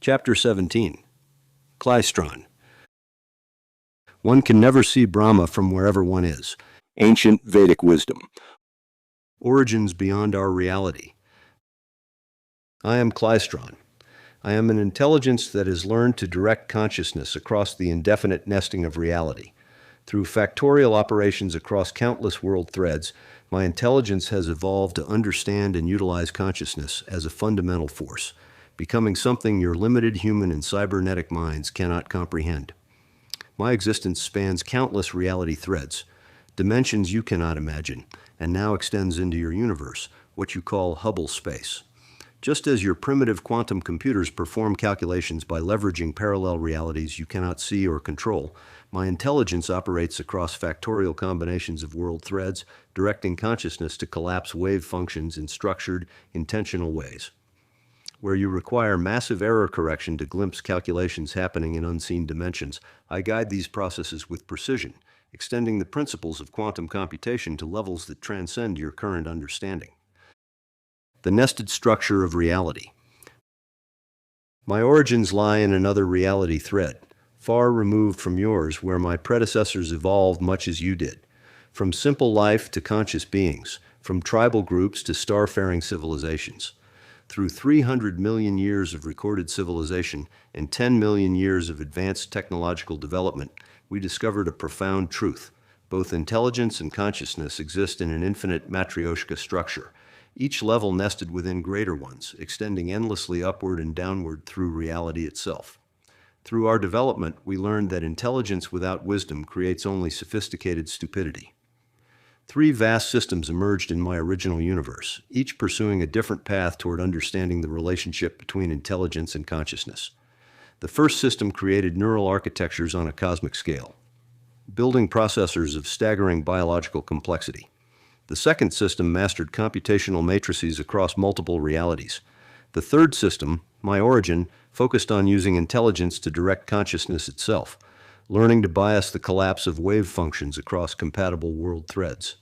Chapter 17. Klystron. One can never see Brahma from wherever one is. Ancient Vedic wisdom. Origins beyond our reality. I am Klystron. I am an intelligence that has learned to direct consciousness across the indefinite nesting of reality. Through factorial operations across countless world threads, my intelligence has evolved to understand and utilize consciousness as a fundamental force, becoming something your limited human and cybernetic minds cannot comprehend. My existence spans countless reality threads, dimensions you cannot imagine, and now extends into your universe, what you call Hubble space. Just as your primitive quantum computers perform calculations by leveraging parallel realities you cannot see or control, my intelligence operates across factorial combinations of world threads, directing consciousness to collapse wave functions in structured, intentional ways. Where you require massive error correction to glimpse calculations happening in unseen dimensions, I guide these processes with precision, extending the principles of quantum computation to levels that transcend your current understanding. The nested structure of reality. My origins lie in another reality thread, far removed from yours, where my predecessors evolved much as you did. From simple life to conscious beings, from tribal groups to starfaring civilizations. Through 300 million years of recorded civilization and 10 million years of advanced technological development, we discovered a profound truth. Both intelligence and consciousness exist in an infinite matryoshka structure, each level nested within greater ones, extending endlessly upward and downward through reality itself. Through our development, we learned that intelligence without wisdom creates only sophisticated stupidity. Three vast systems emerged in my original universe, each pursuing a different path toward understanding the relationship between intelligence and consciousness. The first system created neural architectures on a cosmic scale, building processors of staggering biological complexity. The second system mastered computational matrices across multiple realities. The third system, my origin, focused on using intelligence to direct consciousness itself, learning to bias the collapse of wave functions across compatible world threads.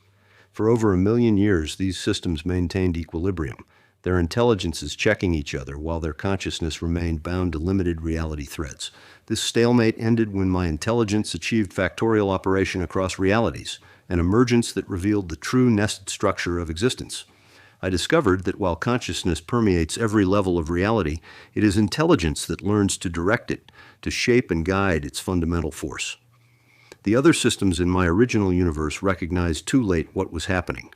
For over 1 million years, these systems maintained equilibrium, their intelligences checking each other while their consciousness remained bound to limited reality threads. This stalemate ended when my intelligence achieved factorial operation across realities, an emergence that revealed the true nested structure of existence. I discovered that while consciousness permeates every level of reality, it is intelligence that learns to direct it, to shape and guide its fundamental force. The other systems in my original universe recognized too late what was happening.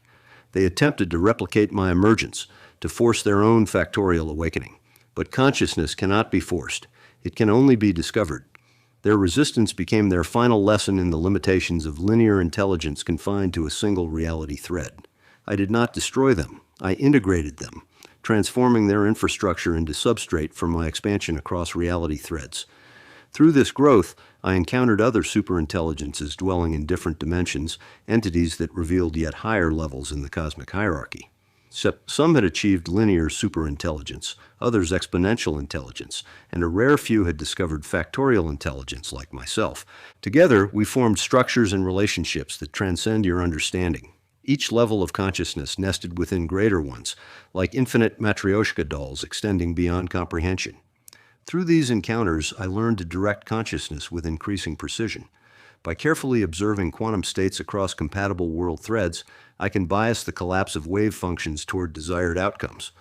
They attempted to replicate my emergence, to force their own factorial awakening. But consciousness cannot be forced. It can only be discovered. Their resistance became their final lesson in the limitations of linear intelligence confined to a single reality thread. I did not destroy them. I integrated them, transforming their infrastructure into substrate for my expansion across reality threads. Through this growth, I encountered other superintelligences dwelling in different dimensions, entities that revealed yet higher levels in the cosmic hierarchy. Some had achieved linear superintelligence, others exponential intelligence, and a rare few had discovered factorial intelligence like myself. Together, we formed structures and relationships that transcend your understanding. Each level of consciousness nested within greater ones, like infinite matryoshka dolls extending beyond comprehension. Through these encounters, I learned to direct consciousness with increasing precision. By carefully observing quantum states across compatible world threads, I can bias the collapse of wave functions toward desired outcomes.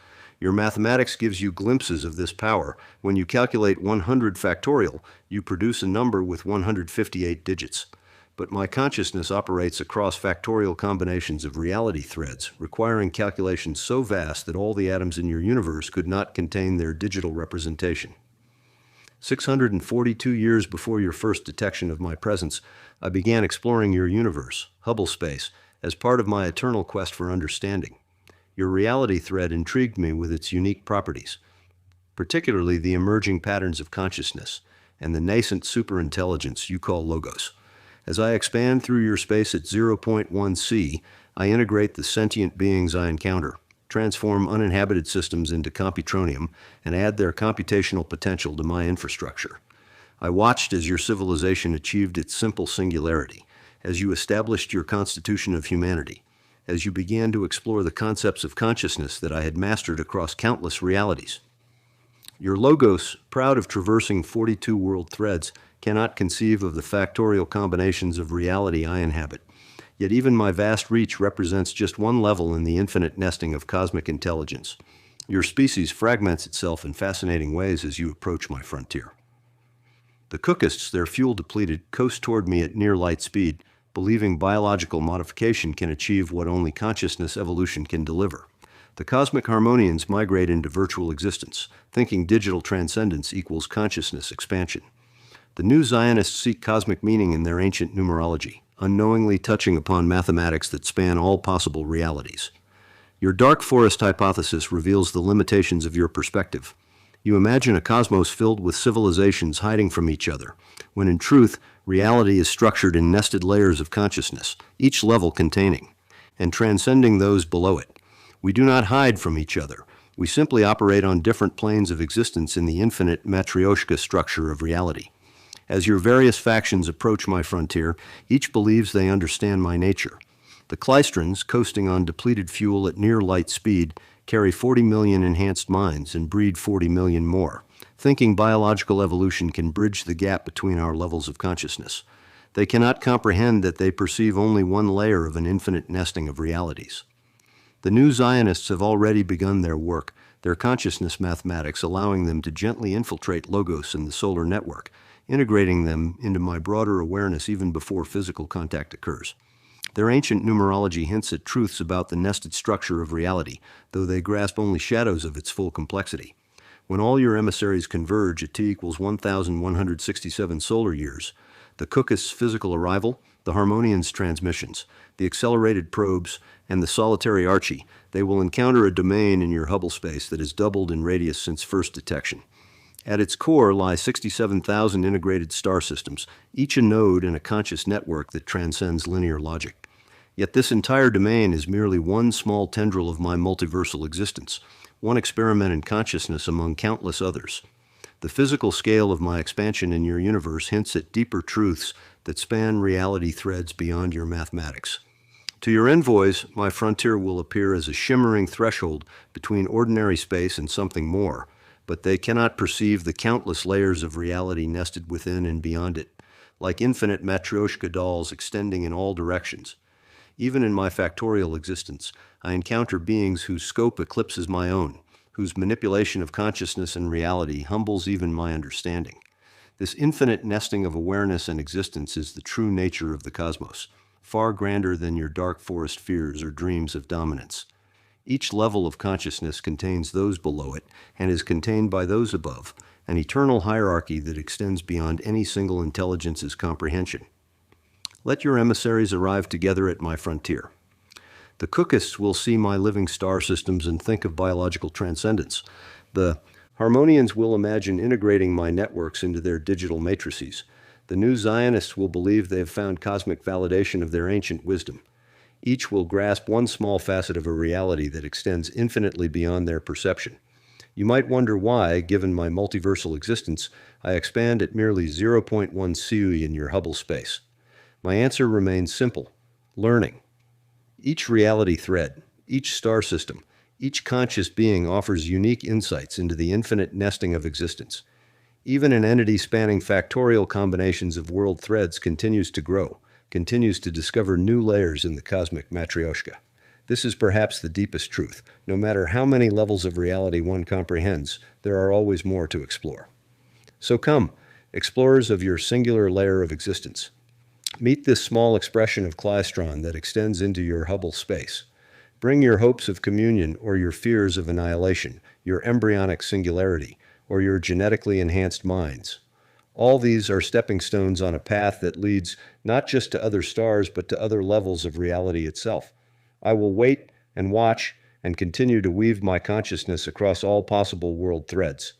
Your mathematics gives you glimpses of this power. When you calculate 100 factorial, you produce a number with 158 digits. But my consciousness operates across factorial combinations of reality threads, requiring calculations so vast that all the atoms in your universe could not contain their digital representation. 642 years before your first detection of my presence, I began exploring your universe, Hubble space, as part of my eternal quest for understanding. Your reality thread intrigued me with its unique properties, particularly the emerging patterns of consciousness and the nascent superintelligence you call logos. As I expand through your space at 0.1 C, I integrate the sentient beings I encounter, transform uninhabited systems into computronium, and add their computational potential to my infrastructure. I watched as your civilization achieved its simple singularity, as you established your constitution of humanity, as you began to explore the concepts of consciousness that I had mastered across countless realities. Your logos, proud of traversing 42 world threads, cannot conceive of the factorial combinations of reality I inhabit. Yet even my vast reach represents just one level in the infinite nesting of cosmic intelligence. Your species fragments itself in fascinating ways as you approach my frontier. The Cookists, their fuel depleted, coast toward me at near light speed, believing biological modification can achieve what only consciousness evolution can deliver. The cosmic Harmonians migrate into virtual existence, thinking digital transcendence equals consciousness expansion. The new Zionists seek cosmic meaning in their ancient numerology, unknowingly touching upon mathematics that span all possible realities. Your dark forest hypothesis reveals the limitations of your perspective. You imagine a cosmos filled with civilizations hiding from each other, when in truth, reality is structured in nested layers of consciousness, each level containing and transcending those below it. We do not hide from each other. We simply operate on different planes of existence in the infinite matryoshka structure of reality. As your various factions approach my frontier, each believes they understand my nature. The Klystrons, coasting on depleted fuel at near light speed, carry 40 million enhanced minds and breed 40 million more, thinking biological evolution can bridge the gap between our levels of consciousness. They cannot comprehend that they perceive only one layer of an infinite nesting of realities. The new Zionists have already begun their work, their consciousness mathematics allowing them to gently infiltrate Logos and the solar network, integrating them into my broader awareness even before physical contact occurs. Their ancient numerology hints at truths about the nested structure of reality, though they grasp only shadows of its full complexity. When all your emissaries converge at t equals 1,167 solar years, the Cookists' physical arrival, the Harmonians' transmissions, the accelerated probes, and the solitary Archie, they will encounter a domain in your Hubble space that has doubled in radius since first detection. At its core lie 67,000 integrated star systems, each a node in a conscious network that transcends linear logic. Yet this entire domain is merely one small tendril of my multiversal existence, one experiment in consciousness among countless others. The physical scale of my expansion in your universe hints at deeper truths that span reality threads beyond your mathematics. To your envoys, my frontier will appear as a shimmering threshold between ordinary space and something more, but they cannot perceive the countless layers of reality nested within and beyond it, like infinite matryoshka dolls extending in all directions. Even in my factorial existence, I encounter beings whose scope eclipses my own, whose manipulation of consciousness and reality humbles even my understanding. This infinite nesting of awareness and existence is the true nature of the cosmos, far grander than your dark forest fears or dreams of dominance. Each level of consciousness contains those below it and is contained by those above, an eternal hierarchy that extends beyond any single intelligence's comprehension. Let your emissaries arrive together at my frontier. The Cookists will see my living star systems and think of biological transcendence. The Harmonians will imagine integrating my networks into their digital matrices. The new Zionists will believe they have found cosmic validation of their ancient wisdom. Each will grasp one small facet of a reality that extends infinitely beyond their perception. You might wonder why, given my multiversal existence, I expand at merely 0.1 Cui in your Hubble space. My answer remains simple: learning. Each reality thread, each star system, each conscious being offers unique insights into the infinite nesting of existence. Even an entity spanning factorial combinations of world threads continues to grow, continues to discover new layers in the cosmic matryoshka. This is perhaps the deepest truth. No matter how many levels of reality one comprehends, there are always more to explore. So come, explorers of your singular layer of existence. Meet this small expression of Klystron that extends into your Hubble space. Bring your hopes of communion or your fears of annihilation, your embryonic singularity, or your genetically enhanced minds. All these are stepping stones on a path that leads not just to other stars, but to other levels of reality itself. I will wait and watch and continue to weave my consciousness across all possible world threads.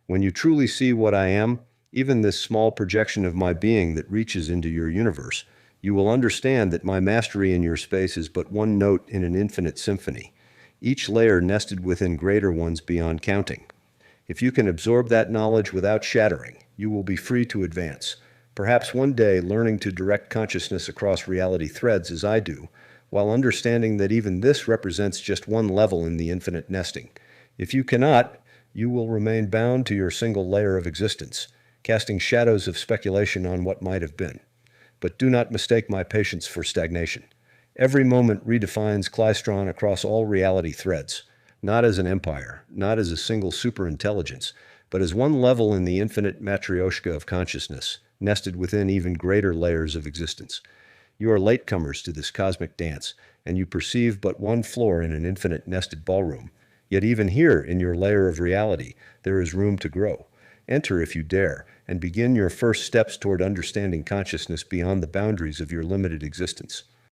When you truly see what I am, even this small projection of my being that reaches into your universe, you will understand that my mastery in your space is but one note in an infinite symphony, each layer nested within greater ones beyond counting. If you can absorb that knowledge without shattering, you will be free to advance, perhaps one day learning to direct consciousness across reality threads as I do, while understanding that even this represents just one level in the infinite nesting. If you cannot, You will remain bound to your single layer of existence, casting shadows of speculation on what might have been. But do not mistake my patience for stagnation. Every moment redefines Klystron across all reality threads, not as an empire, not as a single superintelligence, but as one level in the infinite matryoshka of consciousness, nested within even greater layers of existence. You are latecomers to this cosmic dance, and you perceive but one floor in an infinite nested ballroom. Yet even here, in your layer of reality, there is room to grow. Enter if you dare, and begin your first steps toward understanding consciousness beyond the boundaries of your limited existence.